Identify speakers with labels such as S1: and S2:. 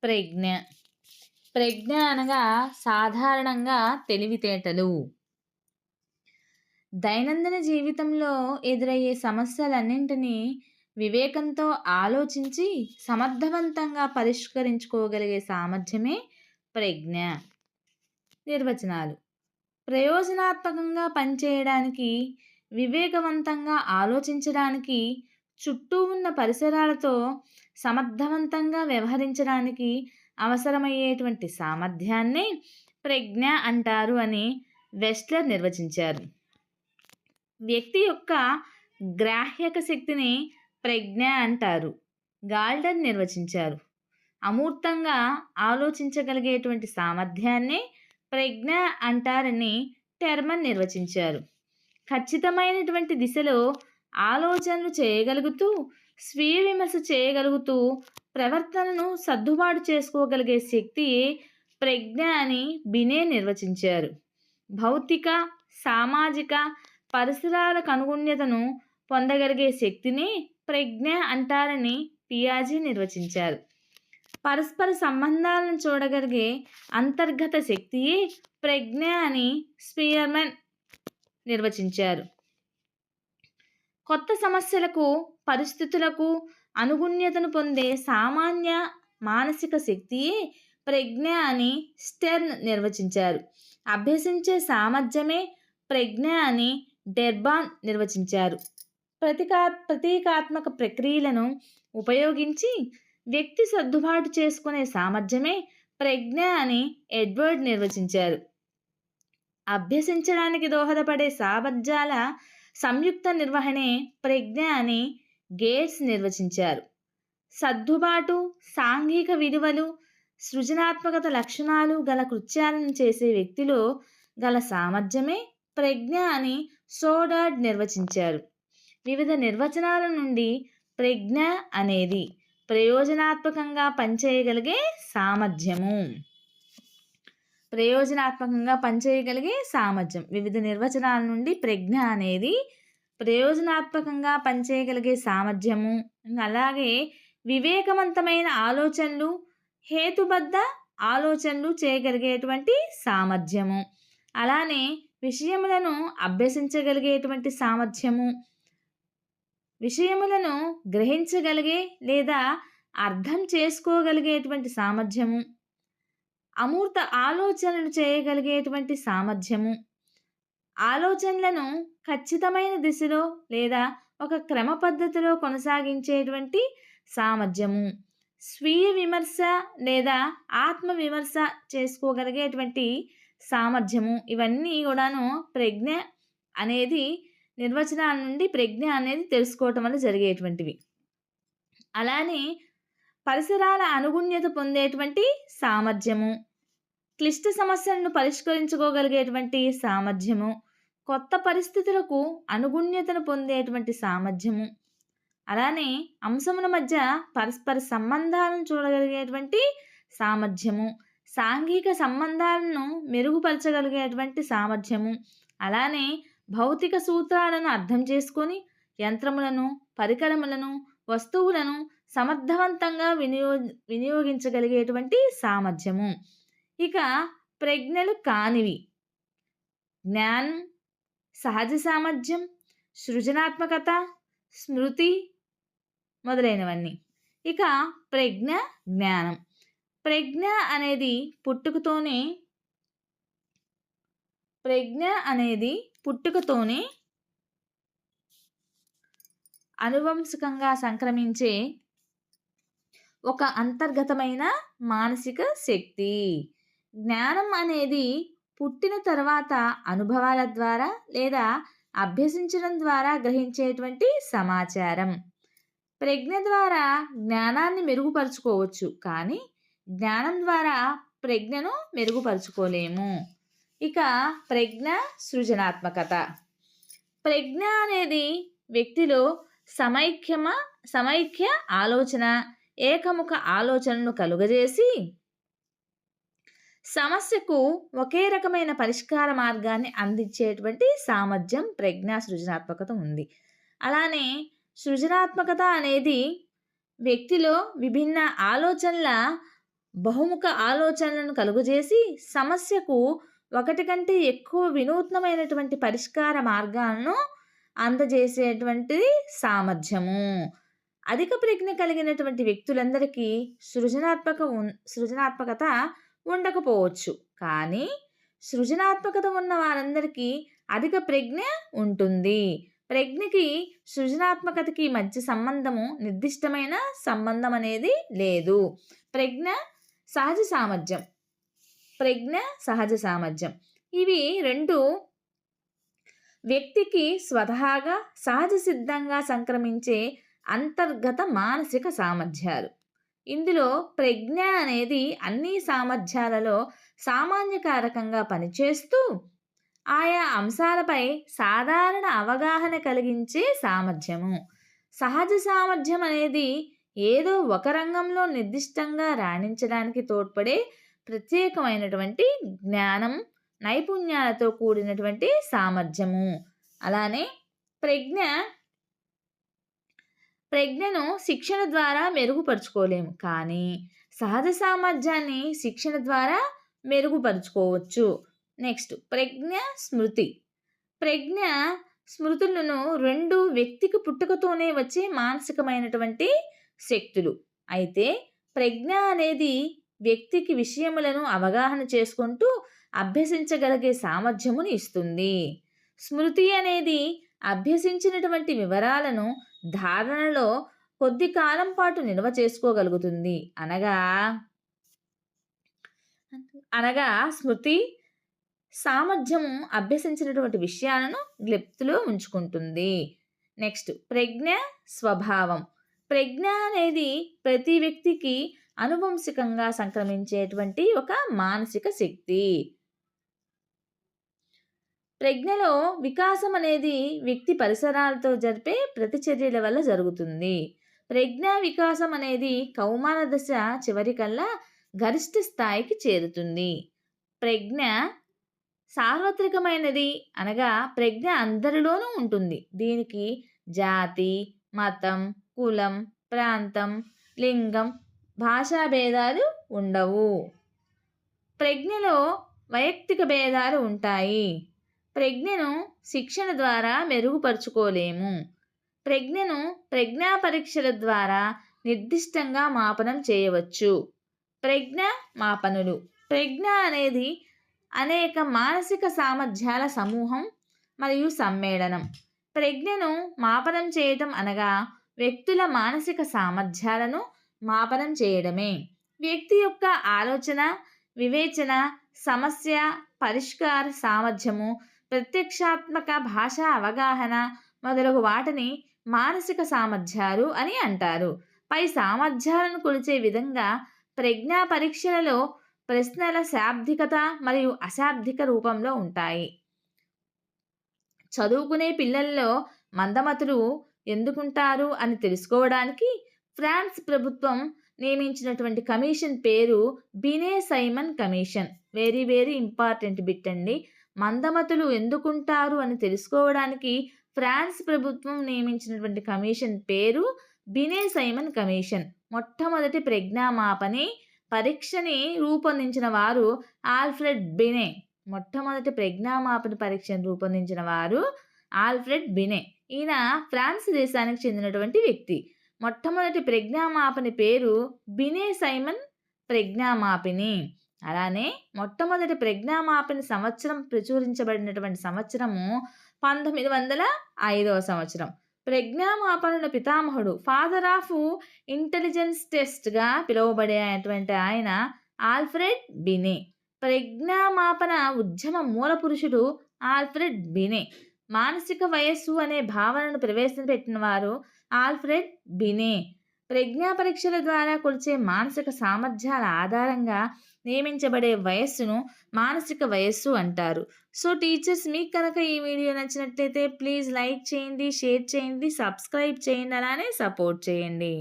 S1: ప్రజ్ఞ. ప్రజ్ఞ అనగా సాధారణంగా తెలివితేటలు. దైనందిన జీవితంలో ఎదురయ్యే సమస్యలన్నింటినీ వివేకంతో ఆలోచించి సమర్థవంతంగా పరిష్కరించుకోగలిగే సామర్థ్యమే ప్రజ్ఞ. నిర్వచనాలు: ప్రయోజనాత్మకంగా పనిచేయడానికి, వివేకవంతంగా ఆలోచించడానికి, చుట్టూ ఉన్న పరిసరాలతో సమర్థవంతంగా వ్యవహరించడానికి అవసరమయ్యేటువంటి సామర్థ్యాన్నే ప్రజ్ఞ అంటారు అని వెస్ట్లర్ నిర్వచించారు. వ్యక్తి యొక్క గ్రాహ్యక శక్తిని ప్రజ్ఞ అంటారు. గాల్డన్ నిర్వచించారు. అమూర్తంగా ఆలోచించగలిగేటువంటి సామర్థ్యాన్నే ప్రజ్ఞ అంటారని టెర్మన్ నిర్వచించారు. ఖచ్చితమైనటువంటి దిశలో ఆలోచనలు చేయగలుగుతూ, స్వీయ విమర్శ చేయగలుగుతూ, ప్రవర్తనను సర్దుబాటు చేసుకోగలిగే శక్తి ప్రజ్ఞ అని బినే నిర్వచించారు. భౌతిక, సామాజిక పరిసరాలకు అనుగుణ్యతను పొందగలిగే శక్తిని ప్రజ్ఞ అంటారని పియాజే నిర్వచించారు. పరస్పర సంబంధాలను చూడగలిగే అంతర్గత శక్తియే ప్రజ్ఞ అని స్పియర్మన్ నిర్వచించారు. కొత్త సమస్యలకు, పరిస్థితులకు అనుగుణ్యతను పొందే సామాన్య మానసిక శక్తియే ప్రజ్ఞ అని స్టెర్న్ నిర్వచించారు. అభ్యసించే సామర్థ్యమే ప్రజ్ఞ అని డెర్బాన్ నిర్వచించారు. ప్రతీకాత్మక ప్రక్రియలను ఉపయోగించి వ్యక్తి సర్దుబాటు చేసుకునే సామర్థ్యమే ప్రజ్ఞ అని ఎడ్వర్డ్ నిర్వచించారు. అభ్యసించడానికి దోహదపడే సామర్థ్యాల సంయుక్త నిర్వహణే ప్రజ్ఞ అని గేట్స్ నిర్వచించారు. సర్దుబాటు, సాంఘిక విలువలు, సృజనాత్మకత లక్షణాలు గల కృత్యాలను చేసే వ్యక్తిలో గల సామర్థ్యమే ప్రజ్ఞ అని సోడార్డ్ నిర్వచించారు. వివిధ నిర్వచనాల నుండి ప్రజ్ఞ అనేది ప్రయోజనాత్మకంగా పనిచేయగలిగే సామర్థ్యము. ప్రయోజనాత్మకంగా పనిచేయగలిగే సామర్థ్యం. వివిధ నిర్వచనాల నుండి ప్రజ్ఞ అనేది ప్రయోజనాత్మకంగా పనిచేయగలిగే సామర్థ్యము. అలాగే వివేకవంతమైన ఆలోచనలు, హేతుబద్ధ ఆలోచనలు చేయగలిగేటువంటి సామర్థ్యము. అలానే విషయములను అభ్యసించగలిగేటువంటి సామర్థ్యము, విషయములను గ్రహించగలిగే లేదా అర్థం చేసుకోగలిగేటువంటి సామర్థ్యము, అమూర్త ఆలోచనలు చేయగలిగేటువంటి సామర్థ్యము, ఆలోచనలను ఖచ్చితమైన దిశలో లేదా ఒక క్రమ పద్ధతిలో కొనసాగించేటువంటి సామర్థ్యము, స్వీయ విమర్శ లేదా ఆత్మ విమర్శ చేసుకోగలిగేటువంటి సామర్థ్యము. ఇవన్నీ కూడాను ప్రజ్ఞ అనేది నిర్వచనాల నుండి ప్రజ్ఞ అనేది తెలుసుకోవటం వల్ల జరిగేటువంటివి. అలానే పరిసరాల అనుగుణ్యత పొందేటువంటి సామర్థ్యము, క్లిష్ట సమస్యలను పరిష్కరించుకోగలిగేటువంటి సామర్థ్యము, కొత్త పరిస్థితులకు అనుగుణ్యతను పొందేటువంటి సామర్థ్యము, అలానే అంశముల మధ్య పరస్పర సంబంధాలను చూడగలిగేటువంటి సామర్థ్యము, సాంఘిక సంబంధాలను మెరుగుపరచగలిగేటువంటి సామర్థ్యము, అలానే భౌతిక సూత్రాలను అర్థం చేసుకొని యంత్రములను, పరికరములను, వస్తువులను సమర్థవంతంగా వినియోగించగలిగేటువంటి సామర్థ్యము. ఇక ప్రజ్ఞలు కానివి జ్ఞానం, సహజ సామర్థ్యం, సృజనాత్మకత, స్మృతి మొదలైనవన్నీ. ఇక ప్రజ్ఞ, జ్ఞానం. ప్రజ్ఞ అనేది పుట్టుకతోనే అనువంశికంగా సంక్రమించే ఒక అంతర్గతమైన మానసిక శక్తి. జ్ఞానం అనేది పుట్టిన తర్వాత అనుభవాల ద్వారా లేదా అభ్యసించడం ద్వారా గ్రహించేటువంటి సమాచారం. ప్రజ్ఞ ద్వారా జ్ఞానాన్ని మెరుగుపరుచుకోవచ్చు, కానీ జ్ఞానం ద్వారా ప్రజ్ఞను మెరుగుపరుచుకోలేము. ఇక ప్రజ్ఞ, సృజనాత్మకత. ప్రజ్ఞ అనేది వ్యక్తిలో సమైక్య ఆలోచన, ఏకముఖ ఆలోచనను కలుగజేసి సమస్యకు ఒకే రకమైన పరిష్కార మార్గాన్ని అందించేటువంటి సామర్థ్యం ప్రజ్ఞా సృజనాత్మకత ఉంది. అలానే సృజనాత్మకత అనేది వ్యక్తిలో విభిన్న ఆలోచనల బహుముఖ ఆలోచనలను కలుగజేసి సమస్యకు ఒకటి కంటే ఎక్కువ వినూత్నమైనటువంటి పరిష్కార మార్గాలను అందజేసేటువంటిది సామర్థ్యము. అధిక ప్రజ్ఞ కలిగినటువంటి వ్యక్తులందరికీ సృజనాత్మకత ఉండకపోవచ్చు. కానీ సృజనాత్మకత ఉన్న వారందరికీ అధిక ప్రజ్ఞ ఉంటుంది. ప్రజ్ఞకి సృజనాత్మకతకి మధ్య నిర్దిష్టమైన సంబంధం అనేది లేదు. ప్రజ్ఞ సహజ సామర్థ్యం ఇవి రెండు వ్యక్తికి స్వతహాగా సహజ సిద్ధంగా సంక్రమించే అంతర్గత మానసిక సామర్థ్యాలు. ఇందులో ప్రజ్ఞ అనేది అన్ని సామర్థ్యాలలో సామాన్యకారకంగా పనిచేస్తూ ఆయా అంశాలపై సాధారణ అవగాహన కలిగించే సామర్థ్యము. సహజ సామర్థ్యం అనేది ఏదో ఒక రంగంలో నిర్దిష్టంగా రాణించడానికి తోడ్పడే ప్రత్యేకమైనటువంటి జ్ఞానం, నైపుణ్యాలతో కూడినటువంటి సామర్థ్యము. అలానే ప్రజ్ఞను శిక్షణ ద్వారా మెరుగుపరుచుకోలేము, కానీ సహజ సామర్థ్యాన్ని శిక్షణ ద్వారా మెరుగుపరుచుకోవచ్చు. నెక్స్ట్ ప్రజ్ఞ స్మృతులను రెండు వ్యక్తికి పుట్టుకతోనే వచ్చే మానసికమైనటువంటి శక్తులు. అయితే ప్రజ్ఞ అనేది వ్యక్తికి విషయములను అవగాహన చేసుకుంటూ అభ్యసించగలిగే సామర్థ్యమును ఇస్తుంది. స్మృతి అనేది అభ్యసించినటువంటి వివరాలను ధారణలో కొద్ది కాలం పాటు నిల్వ చేసుకోగలుగుతుంది. అనగా స్మృతి సామర్థ్యము అభ్యసించినటువంటి విషయాలను జ్ఞప్తిలో ఉంచుకుంటుంది. నెక్స్ట్ ప్రజ్ఞ స్వభావం. ప్రజ్ఞ అనేది ప్రతి వ్యక్తికి అనువంశికంగా సంక్రమించేటువంటి ఒక మానసిక శక్తి. ప్రజ్ఞలో వికాసం అనేది వ్యక్తి పరిసరాలతో జరిపే ప్రతిచర్యల వల్ల జరుగుతుంది. ప్రజ్ఞా వికాసం అనేది కౌమార దశ చివరికల్లా గరిష్ట స్థాయికి చేరుతుంది. ప్రజ్ఞ సార్వత్రికమైనది, అనగా ప్రజ్ఞ అందరిలోనూ ఉంటుంది. దీనికి జాతి, మతం, కులం, ప్రాంతం, లింగం, భాషా భేదాలు ఉండవు. ప్రజ్ఞలో వైయక్తిక భేదాలు ఉంటాయి. ప్రజ్ఞను శిక్షణ ద్వారా మెరుగుపరుచుకోలేము. ప్రజ్ఞను ప్రజ్ఞా పరీక్షల ద్వారా నిర్దిష్టంగా మాపనం చేయవచ్చు. మాపనులు. ప్రజ్ఞ అనేది అనేక మానసిక సామర్థ్యాల సమూహం మరియు సమ్మేళనం. ప్రజ్ఞను మాపనం చేయటం అనగా వ్యక్తుల మానసిక సామర్థ్యాలను మాపనం చేయడమే. వ్యక్తి యొక్క ఆలోచన, వివేచన, సమస్య పరిష్కార సామర్థ్యము, ప్రత్యక్షాత్మక భాషా అవగాహన మొదలగు వాటిని మానసిక సామర్థ్యాలు అని అంటారు. పై సామర్థ్యాలను కొలిచే విధంగా ప్రజ్ఞా పరీక్షలలో ప్రశ్నల శాబ్దికత మరియు అశాబ్దిక రూపంలో ఉంటాయి. చదువుకునే పిల్లల్లో మందమతులు ఎందుకుంటారు అని తెలుసుకోవడానికి ఫ్రాన్స్ ప్రభుత్వం నియమించినటువంటి కమిషన్ పేరు బినే Simon commission. Very very important bit అండి. మందమతులు ఎందుకుంటారు అని తెలుసుకోవడానికి ఫ్రాన్స్ ప్రభుత్వం నియమించినటువంటి కమిషన్ పేరు బినే సైమన్ కమిషన్. మొట్టమొదటి ప్రజ్ఞామాపని పరీక్షని రూపొందించిన వారు ఆల్ఫ్రెడ్ బినే. ఈయన ఫ్రాన్స్ దేశానికి చెందినటువంటి వ్యక్తి. మొట్టమొదటి ప్రజ్ఞామాపని పేరు బినే సైమన్ ప్రజ్ఞామాపిని. అలానే మొట్టమొదటి ప్రజ్ఞామాపని సంవత్సరం ప్రచురించబడినటువంటి సంవత్సరము 1905 సంవత్సరం. ప్రజ్ఞామాపనుల పితామహుడు, ఫాదర్ ఆఫ్ ఇంటెలిజెన్స్ టెస్ట్గా పిలువబడేటువంటి ఆయన ఆల్ఫ్రెడ్ బినే. ప్రజ్ఞామాపన ఉద్యమ మూల పురుషుడు ఆల్ఫ్రెడ్ బినే. మానసిక వయస్సు అనే భావనను ప్రవేశపెట్టిన వారు ఆల్ఫ్రెడ్ బినే. ప్రజ్ఞా పరీక్షల ద్వారా కొలిచే మానసిక సామర్థ్యాల ఆధారంగా నియమించబడే వయస్సును మానసిక వయస్సు అంటారు. సో టీచర్స్, మీకు కనుక ఈ వీడియో నచ్చినట్లయితే ప్లీజ్ లైక్ చేయండి, షేర్ చేయండి, సబ్స్క్రైబ్ చేయండి, అలానే సపోర్ట్ చేయండి.